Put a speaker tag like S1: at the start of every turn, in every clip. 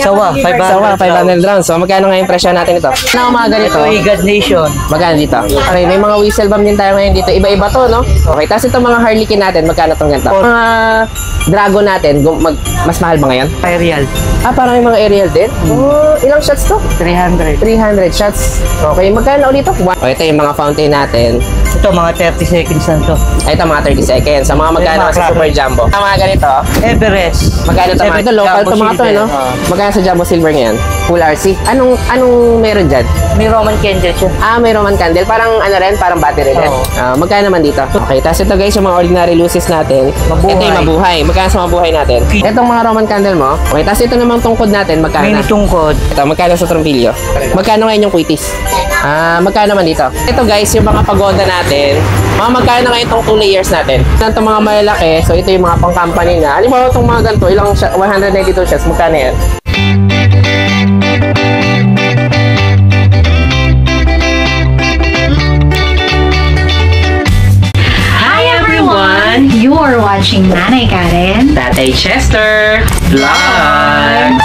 S1: Sawa, 500
S2: rounds. So, magkano nga yung presyo natin ito? Ano mga ganito?
S1: Ito, God Nation.
S2: Magkano dito? Okay, may mga whistle bomb din tayo ngayon dito. Iba-iba to, no? Okay, tapos itong mga Harlequin natin, magkano itong ganito? Mga Dragon natin, mas mahal ba ngayon?
S1: Aerial.
S2: Parang yung mga aerial din? Ilang shots to?
S1: 300.
S2: 300 shots. Okay, magkano ulit ito? Okay, ito yung mga fountain natin.
S1: Ito, mga 30 seconds na to.
S2: Ito, mga 30 seconds. Sa mga magkano sa Super Jumbo. Mga ganito.
S1: Everest.
S2: Magkano ito? Ito, local to mga to, no? Magkano sa Jumbo Silver ngayon? Full RC. Anong meron dyan?
S1: May Roman candle siya.
S2: May Roman candle. Parang ano rin, parang battery rin. Magkano naman dito? Okay, tapos ito guys, yung mga ordinary luces natin.
S1: Mabuhay.
S2: Ito yung mabuhay. Magkano sa mabuhay natin? Itong mga Roman candle mo. Okay, tapos ito namang tungkod natin. Magkano
S1: Mini
S2: na?
S1: tungkod.
S2: Ito, magkano sa trumpilyo? Magkano ngayon yung quitis? Magkano naman dito? Ito guys, yung mga pagoda natin. Magkano ngayon itong 2 layers natin? Itong mga malalaki, so ito yung mga pang company na. Halimbawa itong mga ganito, ilang 192 shots, magkano yan?
S3: You are watching Nanay Karen,
S2: Tatay Chester Vlogs.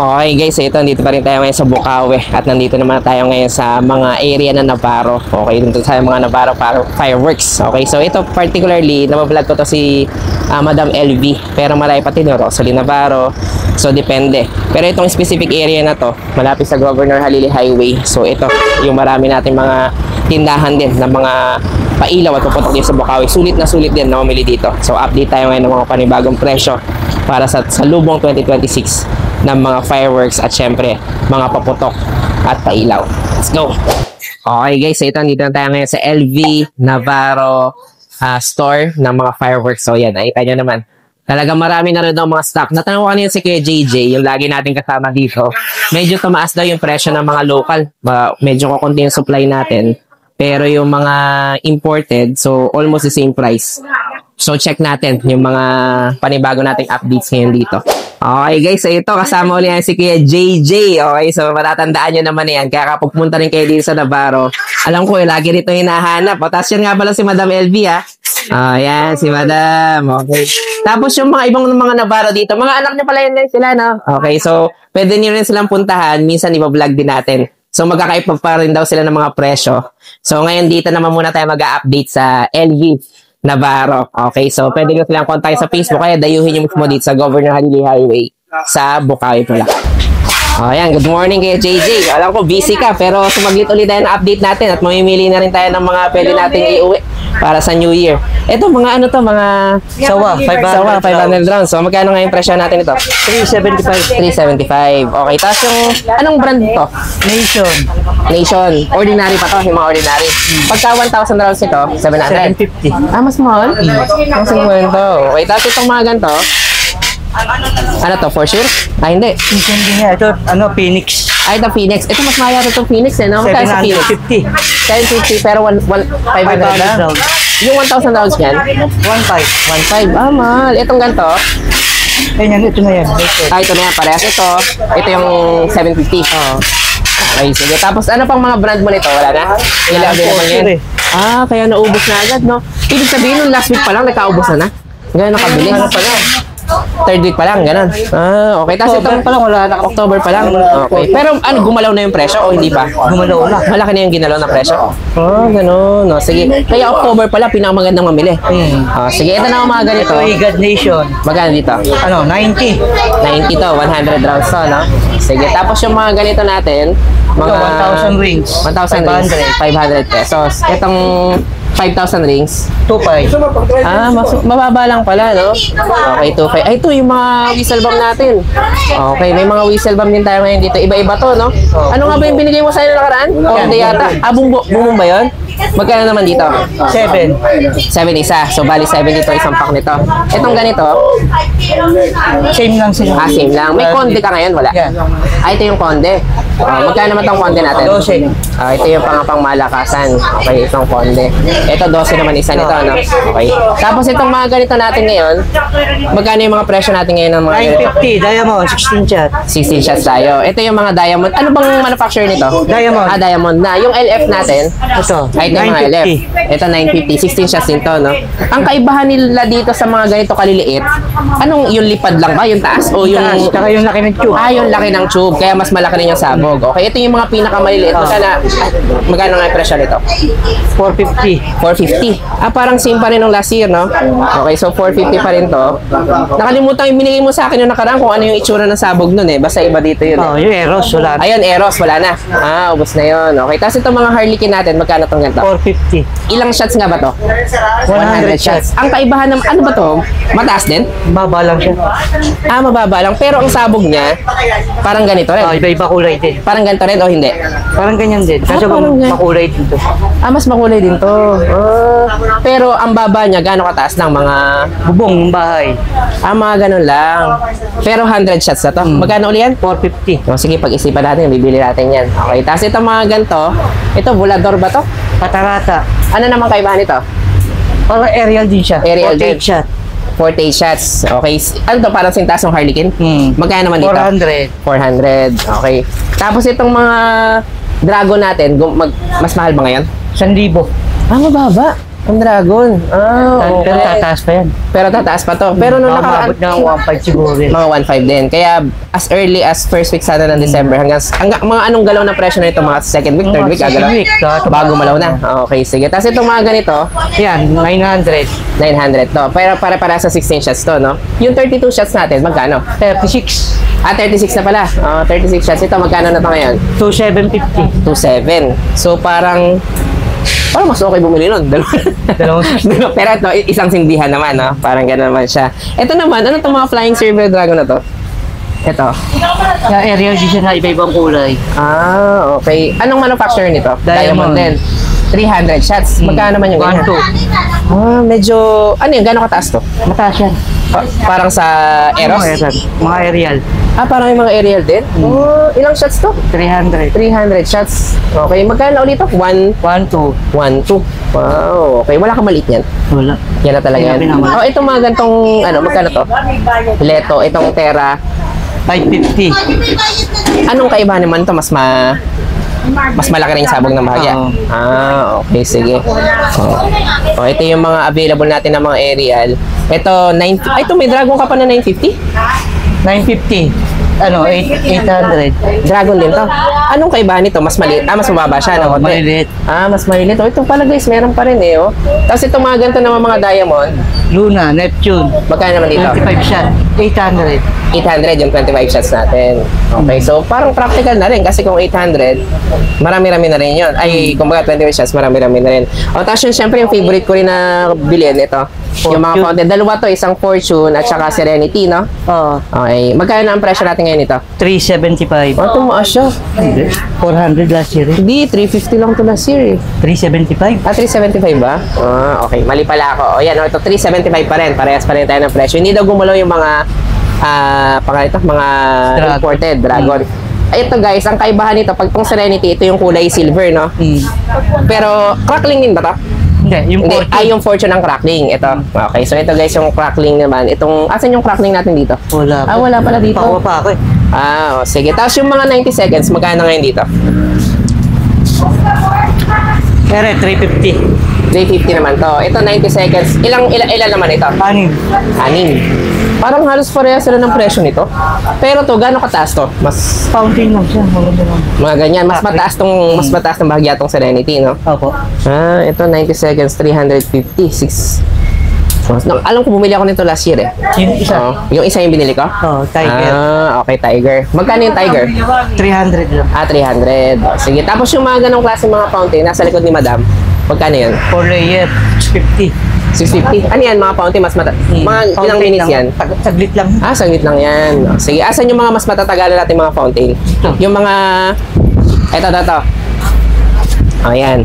S2: Okay guys, ito nandito pa rin tayo ngayon sa Bukawi at nandito naman tayo ngayon sa mga area na Navarro. Okay, dito sa mga Navarro fireworks. Okay, so ito particularly, nabablog ko to si Madam LV, pero marami pa tinuro. So, Navarro, so depende. Pero itong specific area na to, malapit sa Governor Halili Highway. So, ito yung marami nating mga tindahan din ng mga pailaw at pupunta din sa Bukawi. Sulit na sulit din na mamili dito. So, update tayo ngayon ng mga panibagong presyo para sa Lubong 2026 ng mga fireworks at syempre mga paputok at pailaw. Let's go! Okay guys, ito dito na tayo ngayon sa LV Navarro store ng mga fireworks. So yan, nakita nyo naman. Talagang marami na rin daw mga stock. Natanong ko kanina si Kuya JJ, yung lagi natin kasama dito. Medyo tumaas daw yung presyo ng mga local. Medyo kukunti yung supply natin. Pero yung mga imported, so almost the same price. So check natin yung mga panibago nating updates ngayon dito. Okay guys, so ito kasama ulit yan si Kuya JJ. Okay, so matatandaan nyo naman yan. Kaya kapag pumunta rin kayo dito sa Navarro, alam ko lagi rito hinahanap. Tapos yan nga pala si Madam LV ha. Yan si Madam. Okay. Tapos yung mga ibang mga Navarro dito, mga anak nyo pala yun sila, no? Okay, so pwede nyo rin silang puntahan. Minsan iba-vlog din natin. So magkakaipag pa rin daw sila ng mga presyo. So ngayon dito naman muna tayo mag-update sa LV Navarro. Okay, so pwede nyo silang contact sa Facebook kaya dayuhin nyo mismo dito sa Governor Halili Highway sa Bukawi pala. Ayan, good morning kay JJ. Alam ko busy ka pero sumaglit ulit tayo ng update natin at mamimili na rin tayo ng mga pwede nating iuwi para sa New Year. Ito mga ano to, mga
S1: Sawa,
S2: 500 rounds. So magkano nga yung presyo natin ito?
S1: 375.
S2: 375. Okay, tapos yung anong brand to? Nation. Ordinary pa to, yung mga ordinary. Pagka 1,000 rounds ito, 700.
S1: 750.
S2: Mas mahal? Mas mahal to. Okay, tapos itong mga ganito, ano to, for sure? Hindi.
S1: Hindi niya. Ito, Phoenix.
S2: Ito Phoenix. Ito mas mahal itong Phoenix eh, no? Magkano sa Phoenix?
S1: 750.
S2: 750 pero 500 rounds. Yung 1,000 rounds yan?
S1: 1.5.
S2: 1.5. Mahal. Itong ganito?
S1: Ayan, ito na yan.
S2: Ito na yan. Parehas ito. Ito yung 750. Okay, sige. Tapos ano pang mga brand mo nito? Wala na? Ilang din naman yan? Kaya naubos na agad, no? Ibig sabihin, nung last week pa lang, nagkaubos na na? Ganyan nakabili.
S1: Ano pa lang?
S2: Third week pa lang, ganun. Okay. Tapos itong
S1: pa lang, wala na.
S2: October pa lang. Okay. Pero gumalaw na yung presyo o hindi pa?
S1: Gumalaw na.
S2: Malaki na yung ginalaw na presyo? Ganun. No, sige. Kaya October pala, pinakamagandang mamili. Sige, ito na ang mga ganito.
S1: Ito, God Nation.
S2: Magkano dito?
S1: 90.
S2: 90 to, 100 rounds to, no? Sige, tapos yung mga ganito natin, mga
S1: 1,000 rings.
S2: 1,000 rings, 500 pesos. Itong 5,000 rings.
S1: 2.5.
S2: Mababa lang pala, no? Okay, 2.5. Ito yung mga whistle bomb natin. Okay, may mga whistle bomb din tayo ngayon dito. Iba-iba to, no? Ano nga ba yung binigay mo sa'yo na nakaraan? Konde yata. Bumong ba yun? Magkano naman dito?
S1: 7.
S2: 7 isa. So, bali 7 dito, isang pack nito. Itong ganito?
S1: Same lang sila.
S2: Same lang. May konde ka ngayon? Wala? Ito yung konde. Magkano naman itong konde natin?
S1: 12.
S2: Ito yung pang malakasan. Okay, itong konde. Ito, 12 naman isa nito, no? Okay. Tapos itong mga ganito natin ngayon, magkano yung mga presyo natin ngayon ng mga ganito?
S1: 950. Diamond, 16 shot.
S2: 16 shots tayo. Ito yung mga diamond. Ano bang manufacturer nito?
S1: Diamond.
S2: Diamond na. Yung LF natin,
S1: Ito.
S2: Ito Ito yung mga LF. Ito 950. 16 shots din to, no? Ang kaibahan nila dito sa mga ganito kaliliit, anong yung lipad lang ba? Yung taas? O yung...
S1: Taas, tsaka yung laki ng tube.
S2: Ah, yung laki ng tube. Kaya mas malaki rin yung sabog. Okay, ito yung mga pinakamaliliit. Magkano nga yung presyo nito?
S1: 450.
S2: 450. Ah, parang same pa rin nung last year, no? Okay, so 450 pa rin to. Nakalimutan yung binigay mo sa akin yung nakaraan kung ano yung itsura ng sabog nun eh. Basta iba dito yun.
S1: Oh, yung Eros, wala.
S2: Ayun, Eros, wala na. Ah, ubos na yun. Okay, tapos itong mga Harlequin natin, magkano tong ganito?
S1: 450.
S2: Ilang shots nga ba to?
S1: 100 shots.
S2: Ang kaibahan ng, ano ba to? Mataas din?
S1: Baba lang siya.
S2: Ah, mababa lang. Pero ang sabog niya, parang ganito
S1: Oh,
S2: rin.
S1: iba-iba kulay din.
S2: Parang ganito rin o hindi?
S1: Parang ganyan din. Kaso
S2: parang ganyan.
S1: makulay dito.
S2: Ah, mas makulay din to. Ah, pero ang baba niya, gaano kataas lang? Mga...
S1: Bubong ng bahay.
S2: Ah, mga ganun lang. Pero 100 shots na to. Magkano uli yan?
S1: 450.
S2: O, sige, pag-isipan natin, bibili natin yan. Okay, tapos itong mga ganito, ito, volador ba to?
S1: Patarata.
S2: Ano naman kaibahan nito?
S1: Parang aerial din siya.
S2: Aerial
S1: 48
S2: din.
S1: shot.
S2: 48 shots. Okay. Ano to? Parang sintas ng Harlequin? Magkano naman dito?
S1: 400.
S2: 400. Okay. Tapos itong mga dragon natin, mas mahal ba ngayon?
S1: 1,000.
S2: Ah, mababa. Ang dragon. Ah,
S1: Pero
S2: okay.
S1: tataas pa yan.
S2: Pero tataas pa to. Pero nung nakaraan,
S1: Maabot na ang 1.5 siguro yan.
S2: mga 1.5 din. Kaya as early as first week sana ng December hanggang mga anong galaw na presyo na ito? Mga second week, third week,
S1: Second
S2: gagalaw?
S1: week,
S2: Bago malaw na. Okay, sige. Tapos itong mga ganito,
S1: Yan, 900.
S2: 900 to. Pero para sa 16 shots to, no? Yung 32 shots natin, magkano?
S1: 36.
S2: Ah, 36 na pala. 36 shots. Ito, magkano na to ngayon?
S1: 2,750.
S2: 2.7. So, parang mas okay bumili nun.
S1: Dalawang
S2: Pero ito, isang sindihan naman, no? Parang gano'n naman siya. Ito naman, ano itong mga flying silver dragon na to? Ito.
S1: Yung aerial din siya na iba-ibang kulay.
S2: Ah, okay. Anong manufacturer nito?
S1: Diamond.
S2: din. 300 shots. Magkano naman yung ganyan?
S1: 1,200.
S2: Ah, medyo... Ano yun? Gano'ng kataas to?
S1: Mataas yan.
S2: Parang sa Eros?
S1: Mga aerial.
S2: Ah, parang yung mga aerial din? Oh, ilang shots to?
S1: 300.
S2: 300 shots. Okay, magkano na ulit to? 1,
S1: 1,200.
S2: 1, 2. Wow, okay. Wala kang maliit yan.
S1: Wala.
S2: Yan na talaga yan.
S1: Sinabi naman.
S2: Oh, itong mga gantong, magkano to? Leto, itong Terra.
S1: 550.
S2: Anong kaibahan naman to? Mas malaki rin yung sabog ng bahagya.
S1: Oo.
S2: Ah, okay, sige. Oh, ito yung mga available natin ng mga aerial. Ito, ito may dragon ka pa na 950?
S1: 950. 800.
S2: Dragon din to. Anong kaibahan nito? Mas maliit. Ah, mas mababa siya. No?
S1: Maliliit.
S2: Ah, mas maliit. Oh, ito pala guys, meron pa rin eh. Oh. Tapos itong mga ganito naman mga diamond,
S1: Luna, Neptune.
S2: magkano naman dito?
S1: 25 shot. 800.
S2: 800 yung 25 shots natin. Okay, so parang practical na rin kasi kung 800, marami-rami na rin yun. Ay, kumbaga 25 shots, marami-rami na rin. O, tapos yun, syempre yung favorite ko rin na bilhin, ito. Yung mga fountain. Dalawa to, isang Fortune at saka Serenity, no?
S1: Oo.
S2: Okay, magkano na ang presyo natin ngayon ito?
S1: 375.
S2: Oh, tumaas siya.
S1: Hindi. 400 last year.
S2: Hindi, 350 lang to last year eh.
S1: 375.
S2: Ah, 375 ba? Ah, okay. Mali pala ako. O yan, ito 375 pa rin. Parehas pa rin tayo ng presyo. Hindi daw gumalaw yung mga mga
S1: Dragon.
S2: imported dragon. Ito guys, ang kaibahan nito, pag tong Serenity, ito yung kulay silver, no? Pero, crackling din ba to?
S1: Hindi, yung
S2: Hindi,
S1: Fortune.
S2: yung Fortune ang crackling. Ito. Okay, so ito guys, yung crackling naman. Asan yung crackling natin dito?
S1: Wala pa.
S2: Ah, wala pala dito.
S1: Pakuha pa ako eh.
S2: Ah, sige. Tapos yung mga 90 seconds, magkano ngayon dito?
S1: Pero 350.
S2: 350 naman to. Ito 90 seconds. Ilan naman ito?
S1: 6.
S2: Parang halos pareha sila ng presyo nito. Pero to, gaano kataas to? Mas
S1: Fountain lang siya. Maganda lang.
S2: mga ganyan, mas mataas ng bahagya tong Serenity, no?
S1: Opo.
S2: Ah, ito 90 seconds, 356. Alam ko bumili ako nito last year eh.
S1: Yung isa.
S2: Oo. Yung isa yung binili ko?
S1: Oo, Tiger.
S2: Ah, okay, Tiger. Magkano yung Tiger?
S1: 300 lang.
S2: Ah, 300. Sige, tapos yung mga ganong klase mga fountain, nasa likod ni Madam, magkano yan?
S1: 4 layer. 50.
S2: 650. Ano yan, mga fountain mas mga ilang minutes yan?
S1: Saglit lang.
S2: Ah, saglit lang yan. Sige, asan yung mga mas matatagalan natin mga fountain? Yung mga... Ito. O, yan.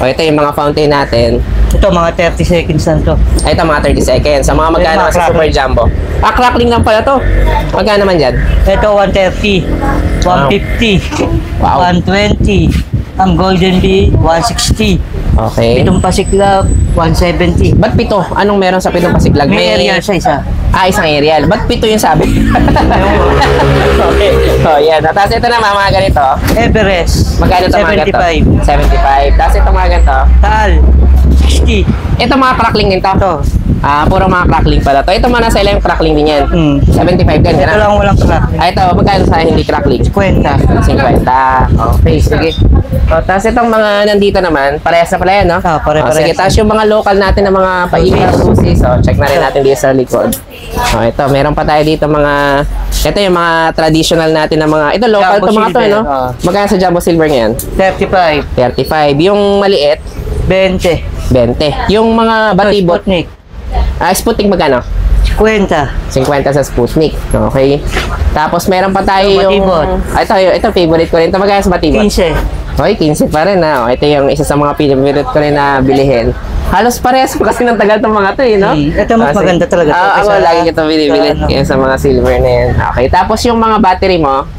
S2: O, ito yung mga fountain natin.
S1: Ito, mga 30 seconds lang to.
S2: Ito, mga 30 seconds. Sa mga magkano
S1: Mga
S2: sa Super Jumbo. Ah, crackling lang pala to. Magkano naman dyan?
S1: Ito, 130. 150.
S2: Wow.
S1: 120. Ang Golden Bee, 160.
S2: Okay.
S1: Pitong Pasiklag, 170.
S2: Ba't pito? Anong meron sa pitong pasiklag?
S1: May area sa isa.
S2: Ah, isang aerial. Ba't pito yung sabi? Okay. So, yan. Tapos ito naman, mga ganito.
S1: Everest.
S2: Magkano ito mga ganito?
S1: 75.
S2: 75. Tapos ito mga ganito.
S1: Taal. 60.
S2: Ito mga crackling din to.
S1: Ito.
S2: Ah, puro mga crackling pala to. Ito mga nasa ilang crackling din yan. 75 din.
S1: Ito lang walang crack.
S2: Ah, ito, magkano sa hindi crackling?
S1: 50.
S2: 50. Okay, sige. O, tapos itong mga nandito naman, parehas na pala yan, no?
S1: Ah, pare-parehas.
S2: O, sige, tapos yung mga local natin na mga painit susi. So, check na rin natin dito sa likod. O, ito, meron pa tayo dito mga, ito yung mga traditional natin na mga, ito local
S1: Jumbo
S2: to mga to,
S1: silver,
S2: no?
S1: ah.
S2: Magkano sa Jumbo Silver ngayon?
S1: 35.
S2: 35. Yung maliit,
S1: 20.
S2: 20. Yung mga batibot,
S1: Sputnik.
S2: Sputnik magkano?
S1: 50.
S2: 50 sa Sputnik. Okay. Tapos meron pa tayo yung...
S1: Batibot.
S2: Ito favorite ko rin. Ito magkano sa batibot?
S1: 15.
S2: Okay, 15 pa rin na. Ito yung isa sa mga favorite ko rin na bilihin. Halos parehas pa kasi ng tagal itong mga to eh, no?
S1: Ito mas
S2: Kasi-
S1: maganda talaga.
S2: Ako
S1: Kaysa-
S2: lagi ito binibili.
S1: sa ano.
S2: Yan sa mga silver na yan. Okay, tapos yung mga battery mo,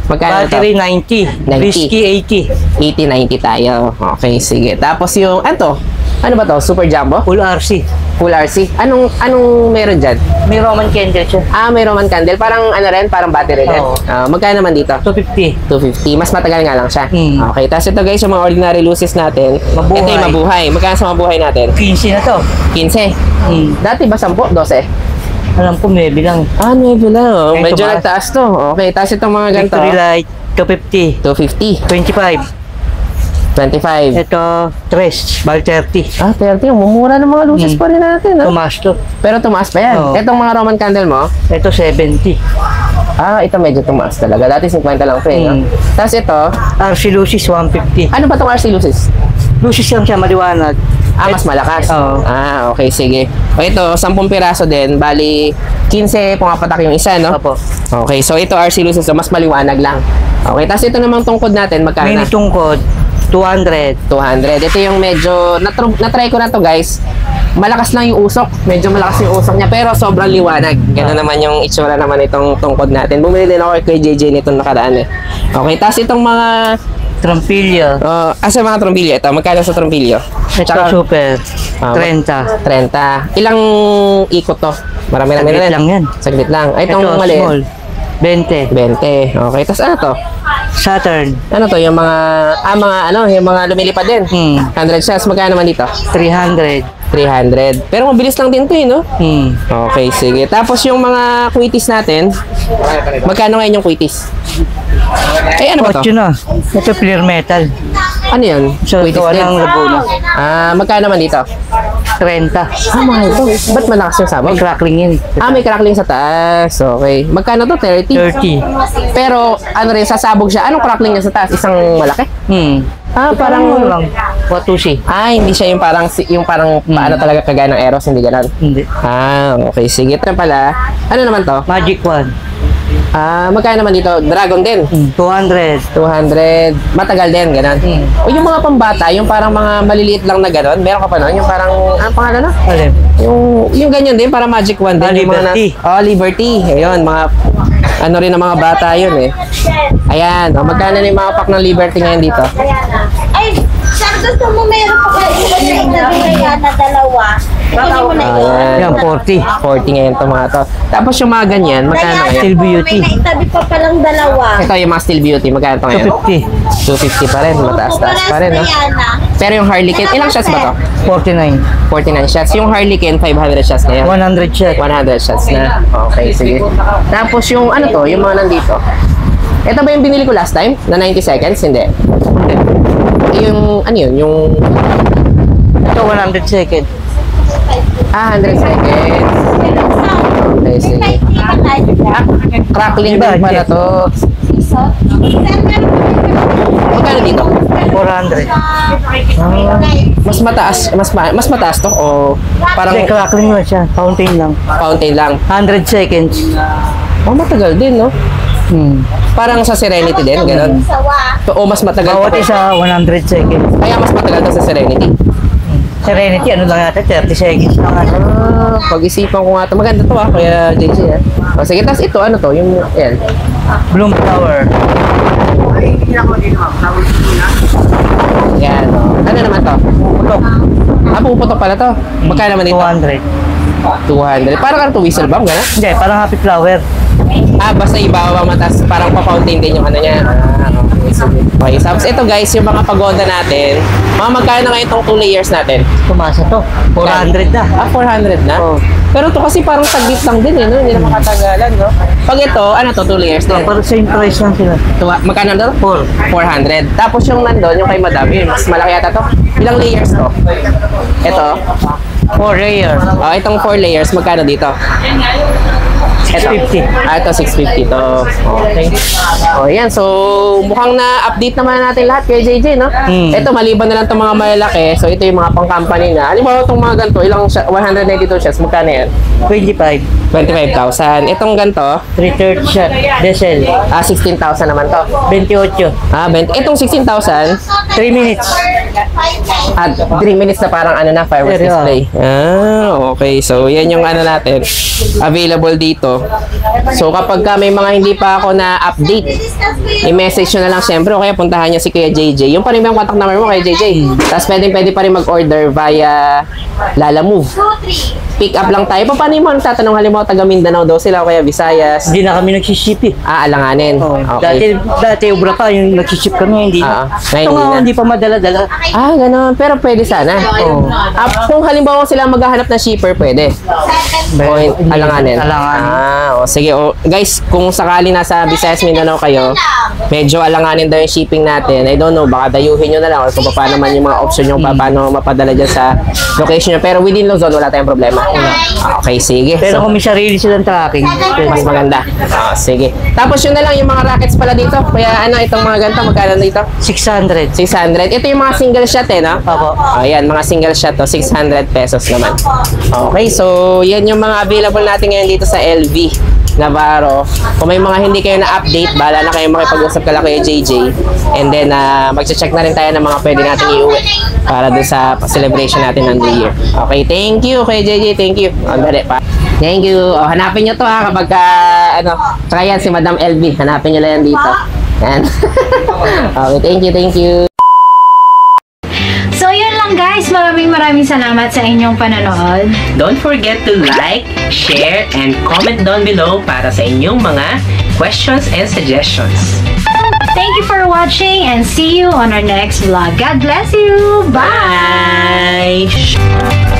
S2: magkano
S1: Battery
S2: ito?
S1: 90.
S2: 90.
S1: Risky 80.
S2: 80-90 tayo. Okay, sige. Tapos yung, ano ba to? Super Jumbo?
S1: Full RC.
S2: Full RC? Anong meron dyan?
S1: May Roman candle siya.
S2: Ah, may Roman candle. Parang ano rin, parang battery rin.
S1: Oo.
S2: Magkano naman dito?
S1: 250.
S2: 250. Mas matagal nga lang siya.
S1: Hmm.
S2: Okay. Tapos ito guys, yung mga ordinary luces natin.
S1: Mabuhay.
S2: Ito yung mabuhay. Magkano sa mabuhay natin?
S1: 15 na to.
S2: 15. Dati ba 10? 12?
S1: Alam ko may bilang.
S2: Ah, 9 lang. Oh.
S1: Ito
S2: Medyo
S1: ba?
S2: nagtaas to. Okay. Tapos itong mga ganito.
S1: Victory light. 250.
S2: 250.
S1: 25.
S2: 25.
S1: Ito, Tres. Bal 30.
S2: Ah, 30. Mumura ng mga luces pa rin natin. No?
S1: Tumaas to.
S2: Pero tumaas pa yan.
S1: Oo.
S2: Itong mga Roman candle mo,
S1: Ito, 70.
S2: ah, ito medyo tumaas talaga. Dati 50 lang pa eh. No? Tapos ito,
S1: RC Lucis, 150.
S2: ano ba itong RC luces?
S1: Lucis lang siya, maliwanag.
S2: Ah, mas malakas.
S1: Oo.
S2: Ah, okay, sige. O ito, 10 piraso din. Bali, 15 pumapatak yung isa, no?
S1: Opo.
S2: Okay, so ito RC Lucis, so mas maliwanag lang. Okay, tapos ito namang tungkod natin, magkano
S1: Mini
S2: na?
S1: tungkod, 200.
S2: 200. Ito yung medyo, na-try ko na to guys. Malakas lang yung usok. Medyo malakas yung usok niya, pero sobrang liwanag. Ganun naman yung itsura naman itong tungkod natin. Bumili din ako kay JJ nitong nakaraan eh. Okay, tapos itong mga,
S1: Trampilyo.
S2: sa mga trombilyo, ito, magkano sa trombilyo?
S1: Ito,
S2: Tsaka-
S1: super.
S2: Ah,
S1: 30.
S2: 30. Ilang ikot to? Marami-rami
S1: Saglit
S2: na rin.
S1: lang yan.
S2: Saglit lang. Ay, itong
S1: Ito,
S2: mali.
S1: small. 20.
S2: 20. Okay. Tapos ano to?
S1: Saturn.
S2: Ano to? Yung mga, yung mga lumilipad din. 100 shots. Magkano naman dito?
S1: 300.
S2: 300. Pero mabilis lang din to eh, no? Okay, sige. Tapos yung mga quitis natin, magkano ngayon yung quitis? Eh, ano ba to?
S1: 8 na. Ito, clear metal.
S2: Ano yun?
S1: So,
S2: Quitis
S1: gawa
S2: din?
S1: ng Laguna.
S2: Ah, magkano naman dito?
S1: 30.
S2: Ah, mahal to. Ba't malakas yung sabog?
S1: May crackling yun.
S2: Ah, may crackling sa taas. Okay. Magkano to? 30?
S1: 30.
S2: Pero, ano rin, sasabog siya. Anong crackling niya sa taas? Isang malaki? Ah,
S1: Parang
S2: parang...
S1: lang. Watusi.
S2: Ah, hindi siya yung parang, paano talaga kagaya ng Eros, hindi ganun.
S1: Hindi.
S2: Ah, okay. Sige. Ito pala. Ano naman to?
S1: Magic one.
S2: Ah, magkano naman dito? Dragon din.
S1: 200.
S2: 200. Matagal din, ganun. O yung mga pambata, yung parang mga maliliit lang na ganun, meron ka pa nun? Yung parang, ano pangalan na?
S1: Alin?
S2: Yung ganyan din, parang Magic Wand din.
S1: Ah,
S2: yung mga
S1: Liberty.
S2: Liberty. Ayun, mga, ano rin ng mga bata yun eh. Ayan, magkano na yung mga pack ng Liberty ngayon dito?
S4: Ay, sir, gusto mo meron pa kayo na itabi kaya na dalawa. Kunin mo na yun.
S2: Ayan.
S1: Yan, 40.
S2: 40 ngayon itong mga to. Tapos yung mga ganyan, magkano
S4: Kaya,
S2: ngayon?
S1: Still beauty.
S4: May naitabi pa palang dalawa.
S2: Ito yung mga Still Beauty, magkano ito ngayon?
S1: 250.
S2: 250 pa rin, mataas-taas pa rin, no?
S4: Diana.
S2: Pero yung Harlequin, ilang shots ba to?
S1: 49.
S2: 49 shots. Yung Harlequin, 500 shots na yan.
S1: 100 shot.
S2: 100 shots na. Okay, sige. Tapos yung ano to, yung mga nandito. Ito ba yung binili ko last time? Na 90 seconds? Hindi. Yung, ano yun? Yung,
S1: Ito, 100 second.
S2: 100 seconds. Okay, sige. Crackling
S1: Iba,
S2: din pala
S1: hindi.
S2: to. Magkano dito?
S1: 400.
S2: Mas mataas, mas mataas to? O parang
S1: Hindi, crackling lang siya. Fountain lang.
S2: fountain lang?
S1: 100 seconds.
S2: Oh, matagal din, no? Parang sa Serenity din, gano'n? O mas matagal
S1: Bawat
S2: pa.
S1: isa, 100 seconds.
S2: Kaya mas matagal to sa Serenity.
S1: Serenity, ano lang yata? 30 seconds lang.
S2: Pag-isipan ko nga ito. Maganda to Kuya JJ. O, sige, tapos ito, ano to? Yung, yan.
S1: Bloom flower.
S2: Yan, o. Ano naman to?
S1: Putok.
S2: Ah, puputok pala to. Magkano naman dito?
S1: 200.
S2: 200. Parang to whistle bomb, gano'n?
S1: Hindi, parang happy flower.
S2: Basta ibabaw matas, parang pa-fountain din yung ano niya. Okay, sige. Okay, tapos ito guys, yung mga pagoda natin, mga magkano na ngayon itong 2 layers natin?
S1: Tumasa to. 400 na.
S2: 400 na?
S1: Oo.
S2: Pero ito kasi parang saglit lang din no? Hindi na makatagalan, no? Pag ito, ano to, 2 layers din?
S1: Parang same price lang sila.
S2: Magkano daw? 400. Tapos yung nandun, yung kay Madam, yun, mas malaki yata to. Ilang layers to? Ito?
S1: 4 layer.
S2: Itong 4 layers, magkano dito?
S1: 650.
S2: Ito 650 to. Okay. Yan. So, mukhang na-update naman natin lahat kay JJ, no? Ito, maliban na lang itong mga malalaki. So, ito yung mga pang-company na. Halimbawa itong mga ganito, ilang 192 shots, magkano yan?
S1: 25.
S2: 25,000. Itong ganito,
S1: 330 shot. Diesel.
S2: 16,000 naman to.
S1: 28.
S2: 20. Itong 16,000,
S1: 3 minutes.
S2: 3 minutes na parang ano na, fireworks
S1: Seryo.
S2: display. Okay. So, yan yung ano natin, available dito. So, kapag may mga hindi pa ako na-update, i-message nyo na lang siyempre o kaya puntahan nyo si Kuya JJ. Yung pa rin yung contact number mo kay JJ. Tapos pwede pa rin mag-order via Lalamove. Pick up lang tayo. Paano yung mga tatanong halimbawa taga Mindanao daw sila o kaya Visayas?
S1: Hindi na kami nagsiship eh.
S2: Alanganin. Okay.
S1: Dati ubra pa, yung nagsiship kami, hindi na.
S2: Ngayon
S1: Ito nga,
S2: hindi na.
S1: hindi pa madala-dala.
S2: Ganon. Pero pwede sana. Kung halimbawa sila maghahanap ng shipper, pwede. Alanganin.
S1: Alanganin.
S2: Sige. Guys, kung sakali nasa Visayas, Mindanao kayo, medyo alanganin daw yung shipping natin. I don't know, baka dayuhin nyo na lang kung paano man yung mga option yung paano mapadala dyan sa location nyo. Pero within Luzon, wala tayong problema. Okay, sige.
S1: Pero
S2: So,
S1: kung may sarili silang tracking,
S2: mas maganda. Sige. Tapos yun na lang yung mga rackets pala dito. Kaya ano, itong mga ganito, magkano dito?
S1: 600.
S2: 600. Ito yung mga single shot no?
S1: Opo.
S2: Ayan, mga single shot to, 600 pesos naman. Okay, so yan yung mga available natin ngayon dito sa LV Navarro. Kung may mga hindi kayo na-update, bahala na kayo makipag-usap kala kayo JJ. And then, mag-check na rin tayo ng mga pwede natin iuwi para dun sa celebration natin ng New Year. Okay, thank you kay JJ, thank you. Dali pa. Thank you. Hanapin nyo to kapag, tsaka yan si Madam LV. Hanapin nyo lang yan dito. Yan. Okay, thank you.
S3: So yun lang guys, maraming salamat sa inyong panonood.
S2: Don't forget to like, share, and comment down below para sa inyong mga questions and suggestions.
S3: Thank you for watching and see you on our next vlog. God bless you! Bye!
S2: Bye!